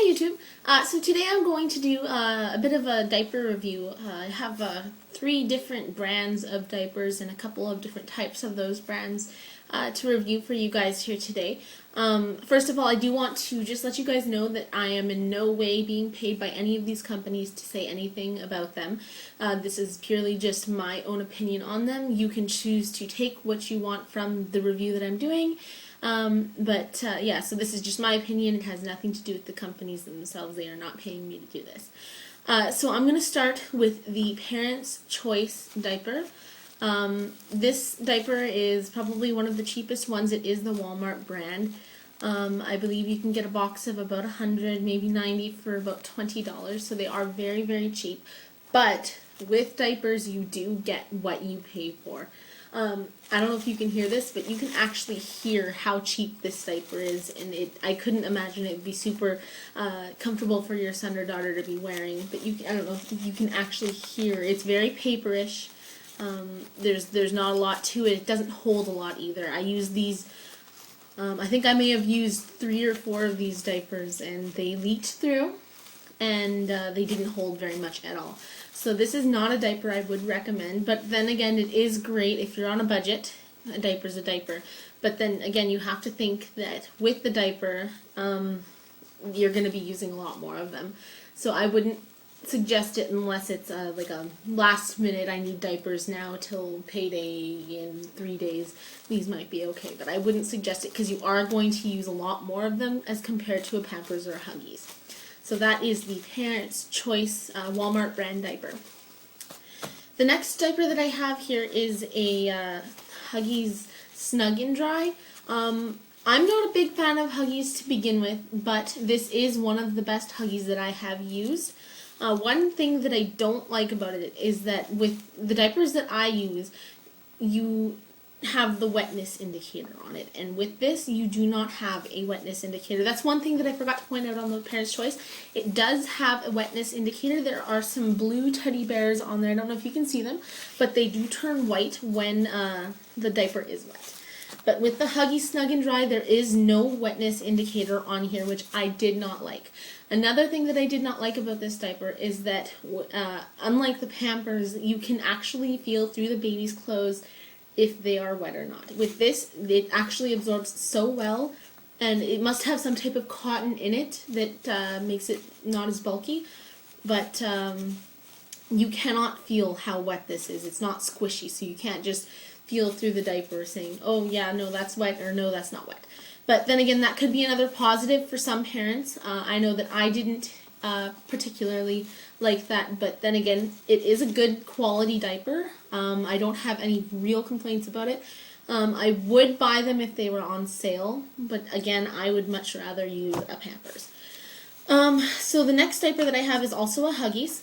Hi YouTube. So today I'm going to do a bit of a diaper review. I have 3 different brands of diapers and a couple of different types of those brands to review for you guys here today. First of all, I do want to just let you guys know that I am in no way being paid by any of these companies to say anything about them. This is purely just my own opinion on them. You can choose to take what you want from the review that I'm doing. Yeah, so this is just my opinion. It has nothing to do with the companies themselves. They are not paying me to do this. So I'm going to start with the Parents' Choice diaper. This diaper is probably one of the cheapest ones. It is the Walmart brand. I believe you can get a box of about 100, maybe 90 for about $20. So they are very, very cheap. But with diapers, you do get what you pay for. I don't know if you can hear this, but you can actually hear how cheap this diaper is, and I couldn't imagine it would be super comfortable for your son or daughter to be wearing, but I don't know if you can actually hear. It's very paperish. There's not a lot to it. It doesn't hold a lot either. I use these, I think I may have used 3 or 4 of these diapers, and they leaked through, and they didn't hold very much at all. So this is not a diaper I would recommend, but then again, it is great if you're on a budget. A diaper's a diaper. But then again, you have to think that with the diaper, you're going to be using a lot more of them. So I wouldn't suggest it unless it's like a last minute, I need diapers now till payday in 3 days. These might be okay, but I wouldn't suggest it because you are going to use a lot more of them as compared to a Pampers or a Huggies. So that is the Parents' Choice Walmart brand diaper. The next diaper that I have here is a Huggies Snug and Dry. I'm not a big fan of Huggies to begin with, but this is one of the best Huggies that I have used. One thing that I don't like about it is that with the diapers that I use, you have the wetness indicator on it, and with this you do not have a wetness indicator. That's one thing that I forgot to point out on the Parents' Choice. It does have a wetness indicator. There are some blue teddy bears on there. I don't know if you can see them, but they do turn white when the diaper is wet. But with the Huggies Snug and Dry, there is no wetness indicator on here, which I did not like. Another thing that I did not like about this diaper is that unlike the Pampers, you can actually feel through the baby's clothes if they are wet or not. With this, it actually absorbs so well, and it must have some type of cotton in it that makes it not as bulky, but you cannot feel how wet this is. It's not squishy, so you can't just feel through the diaper saying, oh yeah, no, that's wet, or no, that's not wet. But then again, that could be another positive for some parents. I know that I didn't particularly like that, but then again, it is a good quality diaper. I don't have any real complaints about it. I would buy them if they were on sale, but again, I would much rather use a Pampers. So the next diaper that I have is also a Huggies.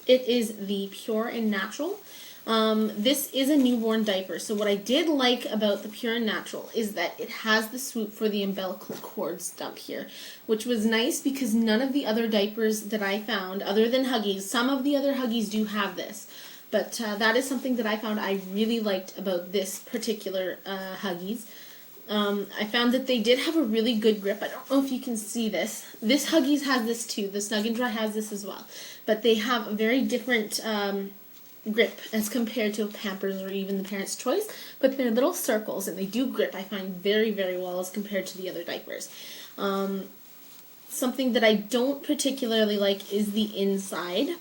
It is the Pure and Natural. This is a newborn diaper, so what I did like about the Pure and Natural is that it has the swoop for the umbilical cord stump here, which was nice because none of the other diapers that I found, other than Huggies, some of the other Huggies do have this, but that is something that I found I really liked about this particular Huggies. I found that they did have a really good grip. I don't know if you can see this. This Huggies has this too. The Snug and Dry has this as well, but they have a very different grip as compared to Pampers or even the Parents' Choice, but they're little circles and they do grip, I find, very, very well as compared to the other diapers. Something that I don't particularly like is the inside.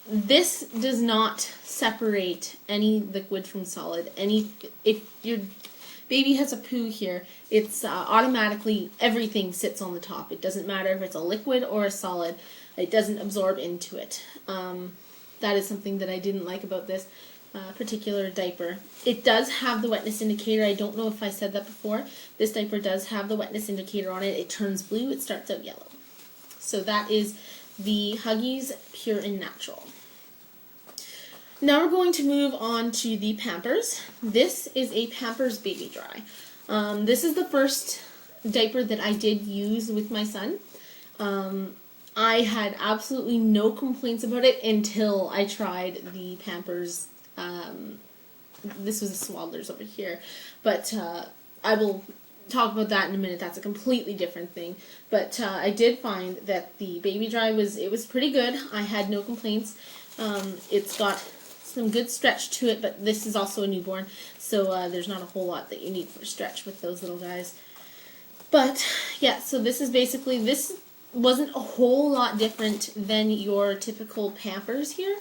This does not separate any liquid from solid. If your baby has a poo here, it's automatically, everything sits on the top. It doesn't matter if it's a liquid or a solid. It doesn't absorb into it. That is something that I didn't like about this particular diaper. It does have the wetness indicator. I don't know if I said that before. This diaper does have the wetness indicator on it. It turns blue. It starts out yellow. So that is the Huggies Pure and Natural. Now we're going to move on to the Pampers. This is a Pampers Baby Dry. This is the first diaper that I did use with my son. I had absolutely no complaints about it until I tried the Pampers. This was the Swaddlers over here, but I will talk about that in a minute. That's a completely different thing. But I did find that the Baby Dry was pretty good. I had no complaints. It's got some good stretch to it, but this is also a newborn, so there's not a whole lot that you need for stretch with those little guys. But yeah, so this wasn't a whole lot different than your typical Pampers here,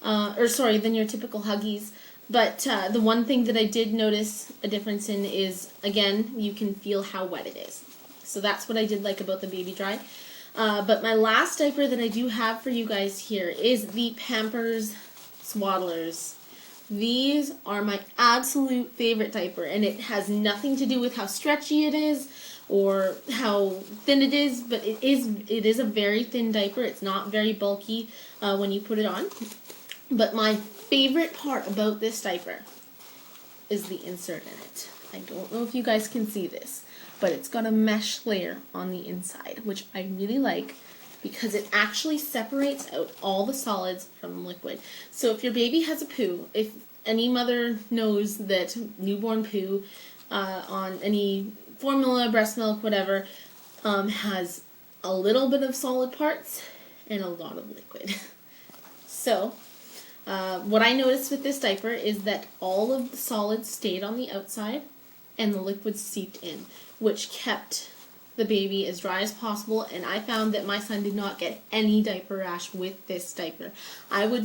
than your typical Huggies. But the one thing that I did notice a difference in is, again, you can feel how wet it is. So that's what I did like about the Baby Dry. But my last diaper that I do have for you guys here is the Pampers Swaddlers. These are my absolute favorite diaper, and it has nothing to do with how stretchy it is or how thin it is, but it is a very thin diaper. It's not very bulky when you put it on. But my favorite part about this diaper is the insert in it. I don't know if you guys can see this, but it's got a mesh layer on the inside, which I really like because it actually separates out all the solids from liquid. So if your baby has a poo, if any mother knows that newborn poo on any formula, breast milk, whatever, has a little bit of solid parts and a lot of liquid. So what I noticed with this diaper is that all of the solids stayed on the outside and the liquid seeped in, which kept the baby as dry as possible, and I found that my son did not get any diaper rash with this diaper. I would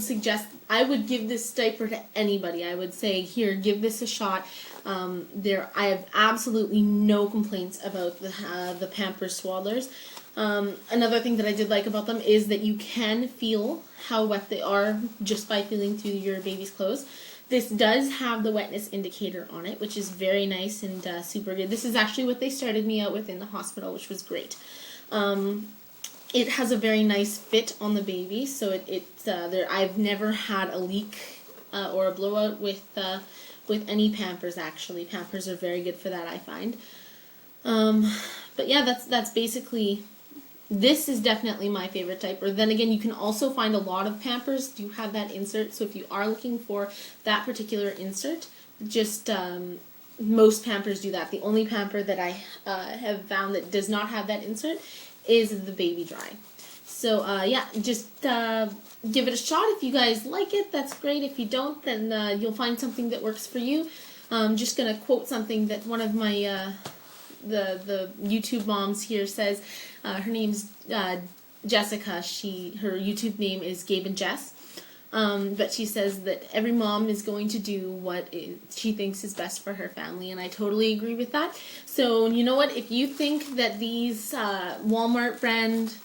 give this diaper to anybody. I would say, here, give this a shot. I have absolutely no complaints about the Pampers Swaddlers. Another thing that I did like about them is that you can feel how wet they are just by feeling through your baby's clothes. This does have the wetness indicator on it, which is very nice and super good. This is actually what they started me out with in the hospital, which was great. It has a very nice fit on the baby, so I've never had a leak or a blowout with any Pampers. Actually, Pampers are very good for that, I find. But yeah, that's basically. This is definitely my favorite diaper. Then again, you can also find a lot of Pampers do have that insert, so if you are looking for that particular insert, just most Pampers do that. The only Pamper that I have found that does not have that insert is the Baby Dry. So yeah, just give it a shot. If you guys like it, that's great. If you don't, then you'll find something that works for you. I'm just going to quote something that one of my the YouTube moms here says. Her name's Jessica. Her YouTube name is Gabe and Jess. But she says that every mom is going to do what she thinks is best for her family, and I totally agree with that. So you know what? If you think that these Walmart brand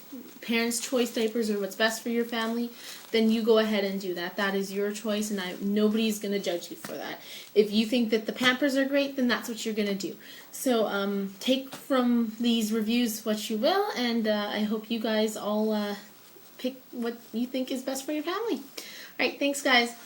Parents' Choice diapers are what's best for your family, then you go ahead and do that. That is your choice, and nobody's going to judge you for that. If you think that the Pampers are great, then that's what you're going to do. So take from these reviews what you will, and I hope you guys all pick what you think is best for your family. All right, thanks, guys.